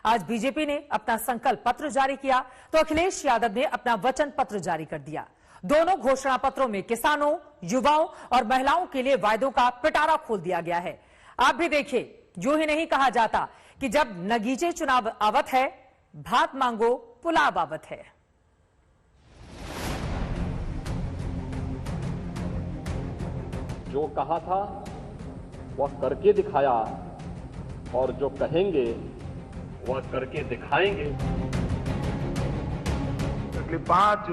आज बीजेपी ने अपना संकल्प पत्र जारी किया तो अखिलेश यादव ने अपना वचन पत्र जारी कर दिया। दोनों घोषणा पत्रों में किसानों, युवाओं और महिलाओं के लिए वायदों का पिटारा खोल दिया गया है। आप भी देखिए, यूं ही नहीं कहा जाता कि जब नगीचे चुनाव आवत है, भात मांगो पुलाव आवत है। जो कहा था वह करके दिखाया और जो कहेंगे वह करके दिखाएंगे। अगले 5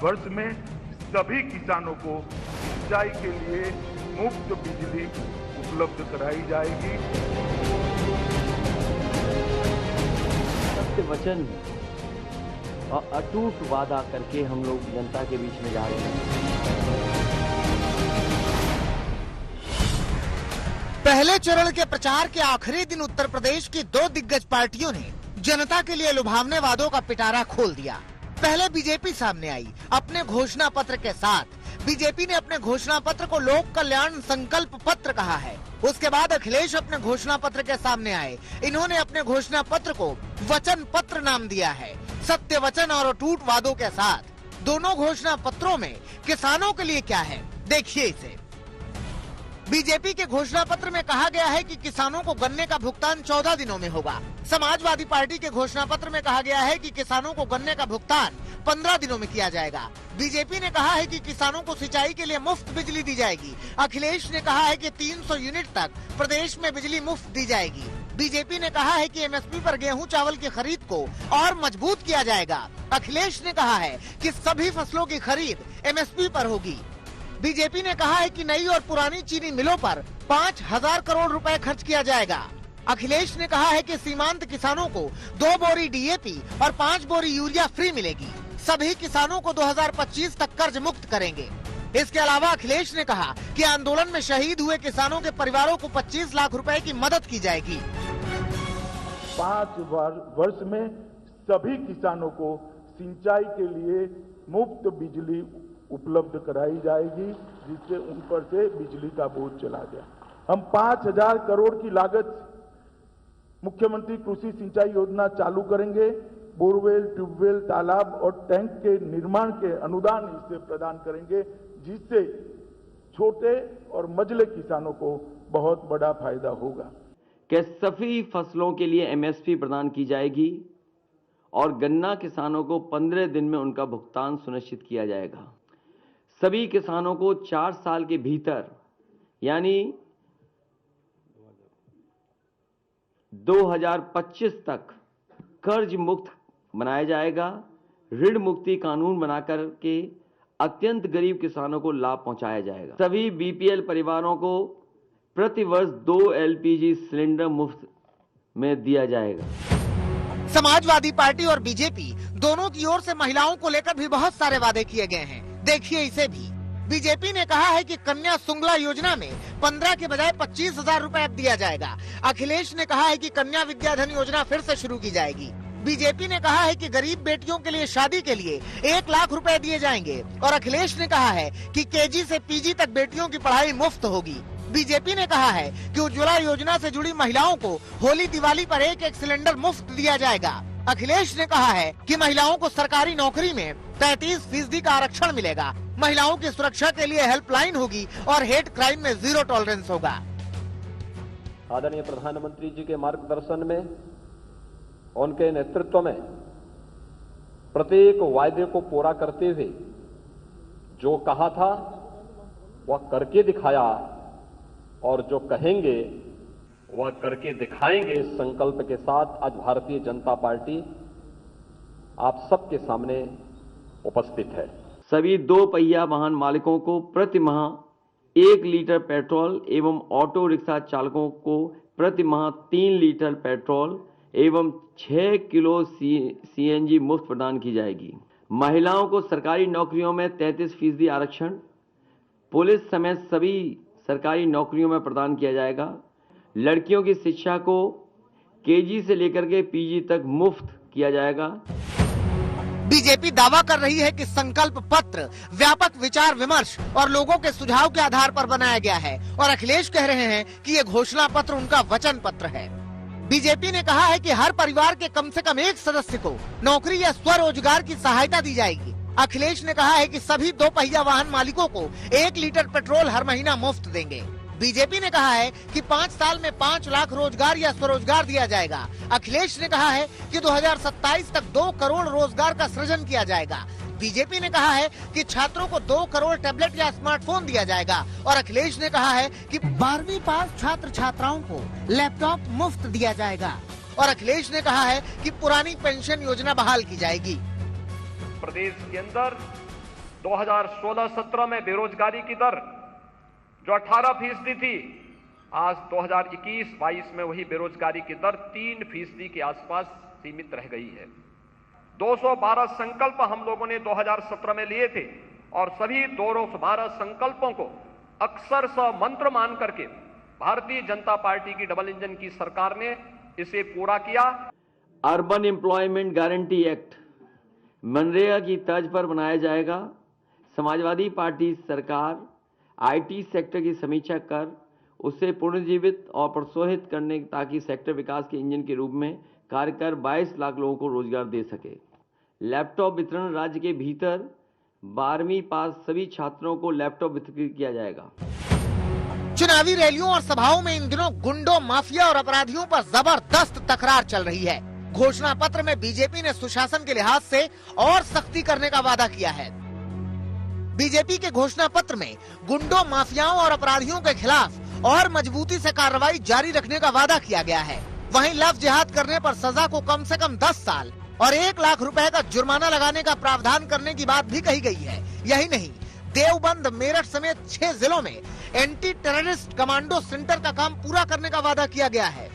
वर्ष में सभी किसानों को सिंचाई के लिए मुफ्त बिजली उपलब्ध कराई जाएगी। सत्य वचन और अटूट वादा करके हम लोग जनता के बीच में जा रहे हैं। पहले चरण के प्रचार के आखिरी दिन उत्तर प्रदेश की 2 दिग्गज पार्टियों ने जनता के लिए लुभावने वादों का पिटारा खोल दिया। पहले बीजेपी सामने आई अपने घोषणा पत्र के साथ। बीजेपी ने अपने घोषणा पत्र को लोक कल्याण संकल्प पत्र कहा है। उसके बाद अखिलेश अपने घोषणा पत्र के सामने आए। इन्होंने अपने घोषणा पत्र को वचन पत्र नाम दिया है। सत्य वचन और अटूट वादों के साथ दोनों घोषणा पत्रों में किसानों के लिए क्या है, देखिए इसे। बीजेपी के घोषणा पत्र में कहा गया है कि किसानों को गन्ने का भुगतान 14 दिनों में होगा। समाजवादी पार्टी के घोषणा पत्र में कहा गया है कि किसानों को गन्ने का भुगतान 15 दिनों में किया जाएगा। बीजेपी ने कहा है कि किसानों को सिंचाई के लिए मुफ्त बिजली दी जाएगी। अखिलेश ने कहा है कि 300 यूनिट तक प्रदेश में बिजली मुफ्त दी जाएगी। बीजेपी ने कहा है कि एमएसपी पर गेहूं चावल की खरीद को और मजबूत किया जाएगा। अखिलेश ने कहा है कि सभी फसलों की खरीद एमएसपी पर होगी। बीजेपी ने कहा है कि नई और पुरानी चीनी मिलों पर 5000 करोड़ रुपए खर्च किया जाएगा। अखिलेश ने कहा है कि सीमांत किसानों को 2 बोरी डीएपी और 5 बोरी यूरिया फ्री मिलेगी। सभी किसानों को 2025 तक कर्ज मुक्त करेंगे। इसके अलावा अखिलेश ने कहा कि आंदोलन में शहीद हुए किसानों के परिवारों को 25 लाख रुपए की मदद की जाएगी। 5 वर्ष में सभी किसानों को सिंचाई के लिए मुफ्त बिजली उपलब्ध कराई जाएगी, जिससे उन पर से बिजली का बोझ चला गया। हम 5000 करोड़ की लागत मुख्यमंत्री कृषि सिंचाई योजना चालू करेंगे। बोरवेल, ट्यूबवेल, तालाब और टैंक के निर्माण के अनुदान इससे प्रदान करेंगे, जिससे छोटे और मझले किसानों को बहुत बड़ा फायदा होगा। कि सभी फसलों के लिए एमएसपी प्रदान की जाएगी और गन्ना किसानों को 15 दिन में उनका भुगतान सुनिश्चित किया जाएगा। सभी किसानों को 4 साल के भीतर यानी 2025 तक कर्ज मुक्त बनाया जाएगा। ऋण मुक्ति कानून बनाकर के अत्यंत गरीब किसानों को लाभ पहुंचाया जाएगा। सभी बीपीएल परिवारों को प्रति वर्ष 2 एलपीजी सिलेंडर मुफ्त में दिया जाएगा। समाजवादी पार्टी और बीजेपी दोनों की ओर से महिलाओं को लेकर भी बहुत सारे वादे किए गए हैं। देखिए इसे भी। बीजेपी ने कहा है कि कन्या सुंगला योजना में 15 के बजाय 25,000 रुपए अब दिया जाएगा। अखिलेश ने कहा है कि कन्या विद्याधन योजना फिर से शुरू की जाएगी। बीजेपी ने कहा है कि गरीब बेटियों के लिए शादी के लिए 1 लाख रुपए दिए जाएंगे और अखिलेश ने कहा है कि केजी से पीजी तक बेटियों की पढ़ाई मुफ्त होगी। बीजेपी ने कहा है कि उज्ज्वला योजना से जुड़ी महिलाओं को होली दिवाली पर 1-1 सिलेंडर मुफ्त दिया जाएगा। अखिलेश ने कहा है कि महिलाओं को सरकारी नौकरी में 33% का आरक्षण मिलेगा। महिलाओं की सुरक्षा के लिए हेल्पलाइन होगी और हेट क्राइम में 0 टॉलरेंस होगा। आदरणीय प्रधानमंत्री जी के मार्गदर्शन में, उनके नेतृत्व में प्रत्येक वायदे को पूरा करते हुए जो कहा था वह करके दिखाया और जो कहेंगे वह करके दिखाएंगे। इस संकल्प के साथ आज भारतीय जनता पार्टी आप सबके सामने उपस्थित है। सभी 2 पहिया वाहन मालिकों को प्रति माह 1 लीटर पेट्रोल एवं ऑटो रिक्शा चालकों को प्रति माह 3 लीटर पेट्रोल एवं 6 किलो सीएनजी मुफ्त प्रदान की जाएगी। महिलाओं को सरकारी नौकरियों में 33% आरक्षण पुलिस समेत सभी सरकारी नौकरियों में प्रदान किया जाएगा। लड़कियों की शिक्षा को केजी से लेकर के पीजी तक मुफ्त किया जाएगा। बीजेपी दावा कर रही है कि संकल्प पत्र व्यापक विचार विमर्श और लोगों के सुझाव के आधार पर बनाया गया है और अखिलेश कह रहे हैं कि ये घोषणा पत्र उनका वचन पत्र है। बीजेपी ने कहा है कि हर परिवार के कम से कम एक सदस्य को नौकरी या स्वरोजगार की सहायता दी जाएगी। अखिलेश ने कहा है कि सभी 2 पहिया वाहन मालिकों को 1 लीटर पेट्रोल हर महीना मुफ्त देंगे। बीजेपी ने कहा है कि 5 साल में 5 लाख रोजगार या स्वरोजगार दिया जाएगा। अखिलेश ने कहा है कि 2027 तक 2 करोड़ रोजगार का सृजन किया जाएगा। बीजेपी ने कहा है कि छात्रों को 2 करोड़ टैबलेट या स्मार्टफोन दिया जाएगा और अखिलेश ने कहा है कि 12वीं पास छात्र छात्राओं को लैपटॉप मुफ्त दिया जाएगा और अखिलेश ने कहा है कि पुरानी पेंशन योजना बहाल की जाएगी। प्रदेश के अंदर 2016-17 में बेरोजगारी की दर जो 18% थी, आज 2021-22 में वही बेरोजगारी की दर 3% के आसपास सीमित रह गई है। 212 संकल्प हम लोगों ने 2017 में लिए थे और सभी 212 संकल्पों को अक्षरशः मंत्र मान करके भारतीय जनता पार्टी की डबल इंजन की सरकार ने इसे पूरा किया। Urban employment guarantee act MNREGA की तर्ज पर बनाया जाएगा। समाजवादी पार्टी सरकार आईटी सेक्टर की समीक्षा कर उसे पुनर्जीवित और प्रोत्साहित करने ताकि सेक्टर विकास के इंजन के रूप में कार्य कर 22 लाख लोगों को रोजगार दे सके। लैपटॉप वितरण राज्य के भीतर 12वीं पास सभी छात्रों को लैपटॉप वितरित किया जाएगा। चुनावी रैलियों और सभाओं में इन दिनों गुंडों, माफिया और अपराधियों पर जबरदस्त तकरार चल रही है। घोषणा पत्र में बीजेपी ने सुशासन के लिहाज से और सख्ती करने का वादा किया है। बीजेपी के घोषणा पत्र में गुंडों, माफियाओं और अपराधियों के खिलाफ और मजबूती से कार्रवाई जारी रखने का वादा किया गया है। वहीं लव जिहाद करने पर सजा को कम से कम 10 साल और 1 लाख रुपए का जुर्माना लगाने का प्रावधान करने की बात भी कही गई है। यही नहीं, देवबंद, मेरठ समेत 6 जिलों में एंटी टेररिस्ट कमांडो सेंटर का काम पूरा करने का वादा किया गया है।